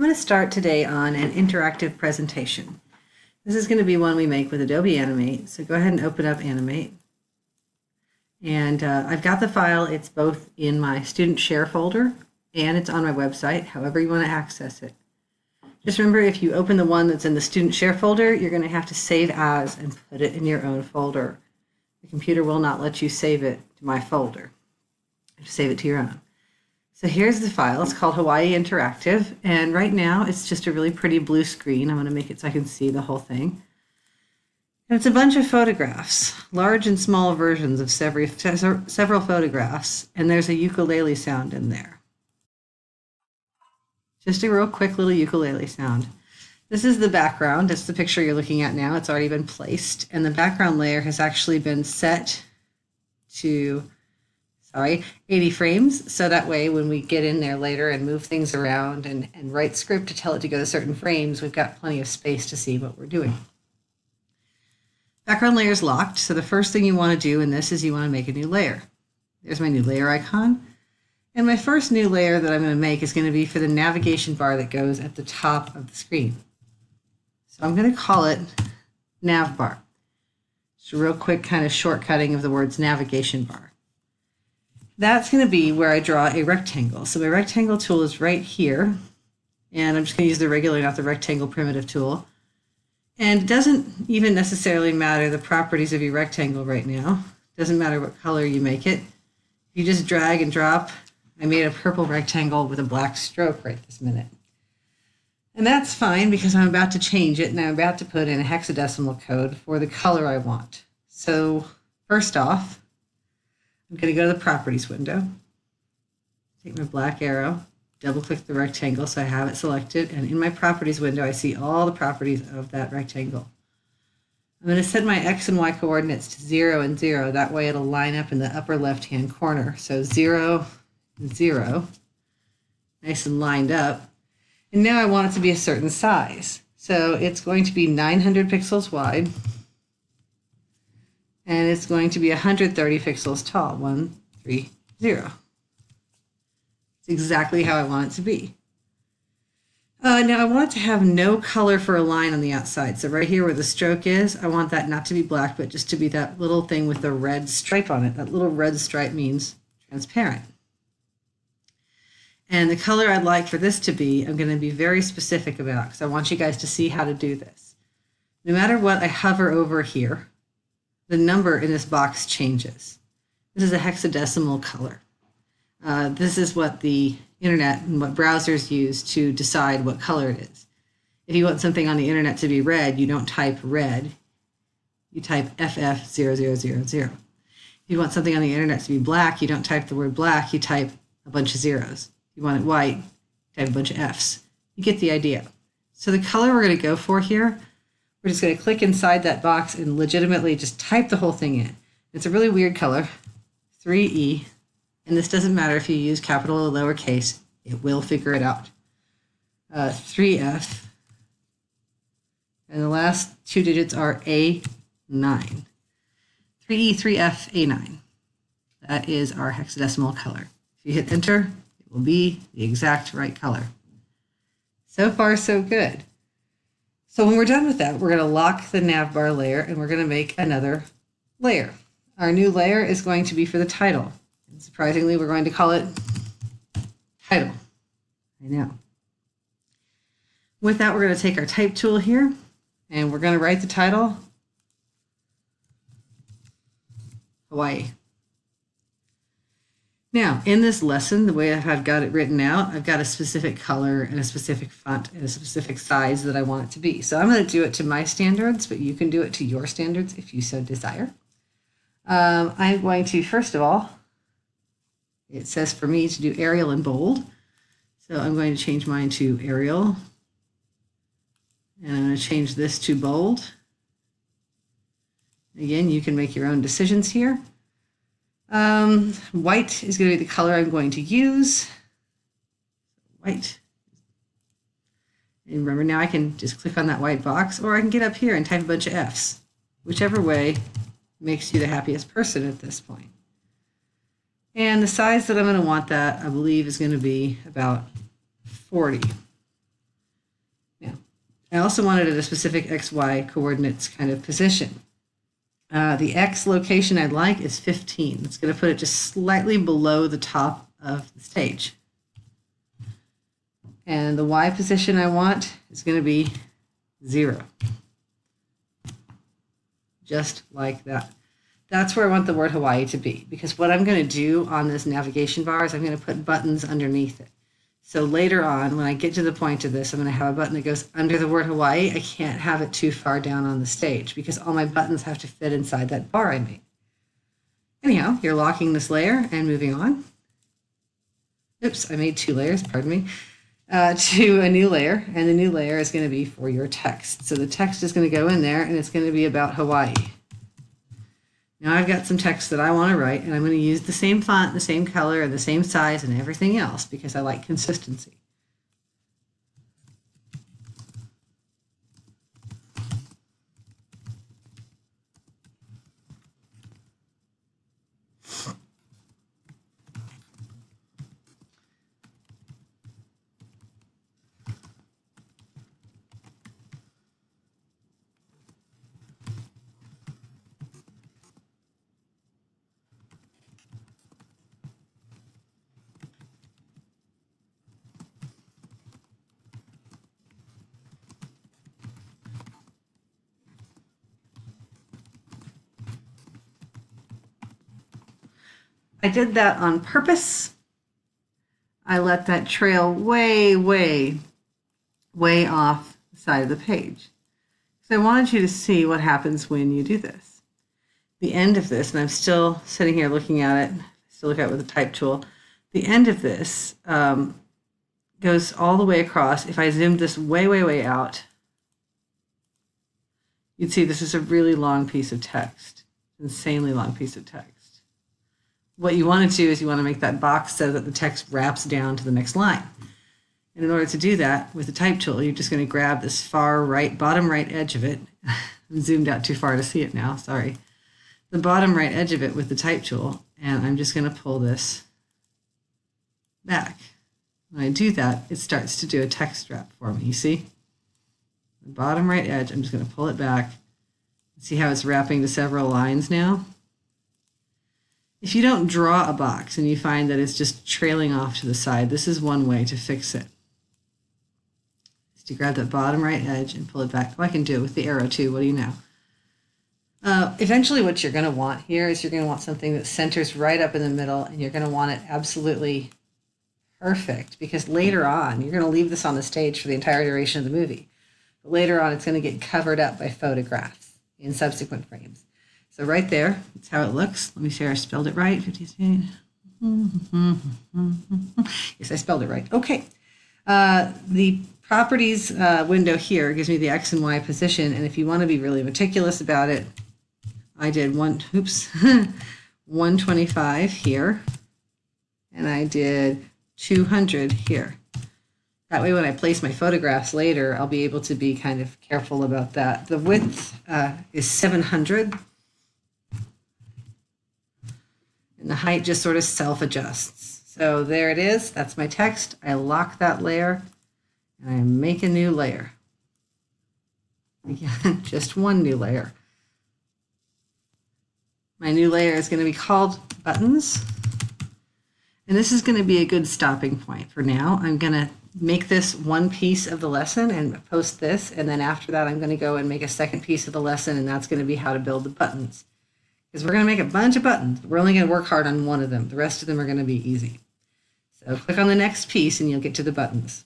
I'm going to start today on an interactive presentation. This is going to be one we make with Adobe Animate, so go ahead and open up Animate. And I've got the file. It's both in my student share folder and it's on my website, however you want to access it. Just remember, if you open the one that's in the student share folder, you're going to have to save as and put it in your own folder. The computer will not let you save it to my folder. You have to save it to your own. So here's the file. It's called Hawaii Interactive, and right now it's just a really pretty blue screen. I'm going to make it so I can see the whole thing. And it's a bunch of photographs, large and small versions of several photographs, and there's a ukulele sound in there. Just a real quick little ukulele sound. This is the background. It's the picture you're looking at now. It's already been placed, and the background layer has actually been set to 80 frames, so that way when we get in there later and move things around and write script to tell it to go to certain frames, we've got plenty of space to see what we're doing. Background layer is locked, so the first thing you want to do in this is you want to make a new layer. There's my new layer icon, and my first new layer that I'm going to make is going to be for the navigation bar that goes at the top of the screen. So I'm going to call it nav bar. Just a real quick kind of shortcutting of the words navigation bar. That's going to be where I draw a rectangle. So my rectangle tool is right here, and I'm just going to use the regular, not the rectangle primitive tool. And it doesn't even necessarily matter the properties of your rectangle right now. It doesn't matter what color you make it. You just drag and drop. I made a purple rectangle with a black stroke right this minute. And that's fine because I'm about to change it, and I'm about to put in a hexadecimal code for the color I want. So first off, I'm going to go to the Properties window, take my black arrow, double-click the rectangle so I have it selected, and in my Properties window I see all the properties of that rectangle. I'm going to set my X and Y coordinates to 0 and 0. That way it'll line up in the upper left-hand corner. So 0 and 0, nice and lined up. And now I want it to be a certain size. So it's going to be 900 pixels wide. And it's going to be 130 pixels tall, 130. It's exactly how I want it to be. Now I want it to have no color for a line on the outside. So right here where the stroke is, I want that not to be black, but just to be that little thing with the red stripe on it. That little red stripe means transparent. And the color I'd like for this to be, I'm going to be very specific about because I want you guys to see how to do this. No matter what I hover over here, the number in this box changes. This is a hexadecimal color. This is what the internet and what browsers use to decide what color it is. If you want something on the internet to be red, you don't type red, you type FF0000. If you want something on the internet to be black, you don't type the word black, you type a bunch of zeros. If you want it white, type a bunch of Fs. You get the idea. So the color we're going to go for here, we're just going to click inside that box and legitimately just type the whole thing in. It's a really weird color, 3E, and this doesn't matter if you use capital or lowercase, it will figure it out. 3F, and the last two digits are A9. 3E, 3F, A9. That is our hexadecimal color. If you hit enter, it will be the exact right color. So far, so good. So when we're done with that, we're going to lock the navbar layer and we're going to make another layer. Our new layer is going to be for the title. And surprisingly, we're going to call it title. I know. With that, we're going to take our type tool here and we're going to write the title Hawaii. Now, in this lesson, the way I've got it written out, I've got a specific color and a specific font and a specific size that I want it to be. So I'm going to do it to my standards, but you can do it to your standards if you so desire. I'm going to, first of all, it says for me to do Arial and bold. So I'm going to change mine to Arial. And I'm going to change this to bold. Again, you can make your own decisions here. White is going to be the color I'm going to use. White. And remember, now I can just click on that white box, or I can get up here and type a bunch of Fs. Whichever way makes you the happiest person at this point. And the size that I'm going to want that, I believe, is going to be about 40. also want it at a specific XY coordinates kind of position. The X location I'd like is 15. It's going to put it just slightly below the top of the stage. And the Y position I want is going to be 0. Just like that. That's where I want the word Hawaii to be, because what I'm going to do on this navigation bar is I'm going to put buttons underneath it. So later on, when I get to the point of this, I'm going to have a button that goes under the word Hawaii. I can't have it too far down on the stage because all my buttons have to fit inside that bar I made. Anyhow, you're locking this layer and moving on. Oops, I made 2 layers, pardon me, to a new layer, and the new layer is going to be for your text. So the text is going to go in there, and it's going to be about Hawaii. Now I've got some text that I want to write, and I'm going to use the same font, the same color, and the same size and everything else because I like consistency. I did that on purpose. I let that trail way, way, way off the side of the page. So I wanted you to see what happens when you do this. The end of this, and I'm still sitting here looking at it, still look at it with the type tool. The end of this goes all the way across. If I zoomed this way, way, way out, you'd see this is a really long piece of text, insanely long piece of text. What you want to do is you want to make that box so that the text wraps down to the next line. And in order to do that, with the type tool, you're just going to grab this far right, bottom right edge of it. I'm zoomed out too far to see it now, sorry. The bottom right edge of it with the type tool, and I'm just going to pull this back. When I do that, it starts to do a text wrap for me, you see? The bottom right edge, I'm just going to pull it back. See how it's wrapping to several lines now? If you don't draw a box and you find that it's just trailing off to the side, this is one way to fix it. Is to grab that bottom right edge and pull it back. Oh, I can do it with the arrow too, what do you know? Eventually what you're going to want here is you're going to want something that centers right up in the middle, and you're going to want it absolutely perfect, because later on, you're going to leave this on the stage for the entire duration of the movie. But later on, it's going to get covered up by photographs in subsequent frames. So right there, that's how it looks. Let me see if I spelled it right. 50. Yes, I spelled it right. Okay. The properties window here gives me the X and Y position. And if you want to be really meticulous about it, I did 125 here. And I did 200 here. That way, when I place my photographs later, I'll be able to be kind of careful about that. The width is 700. And the height just sort of self-adjusts. So there it is. That's my text. I lock that layer, and I make a new layer. Again, just one new layer. My new layer is going to be called buttons. And this is going to be a good stopping point for now. I'm going to make this one piece of the lesson and post this. And then after that, I'm going to go and make a second piece of the lesson, and that's going to be how to build the buttons. Because we're going to make a bunch of buttons. We're only going to work hard on one of them. The rest of them are going to be easy. So click on the next piece and you'll get to the buttons.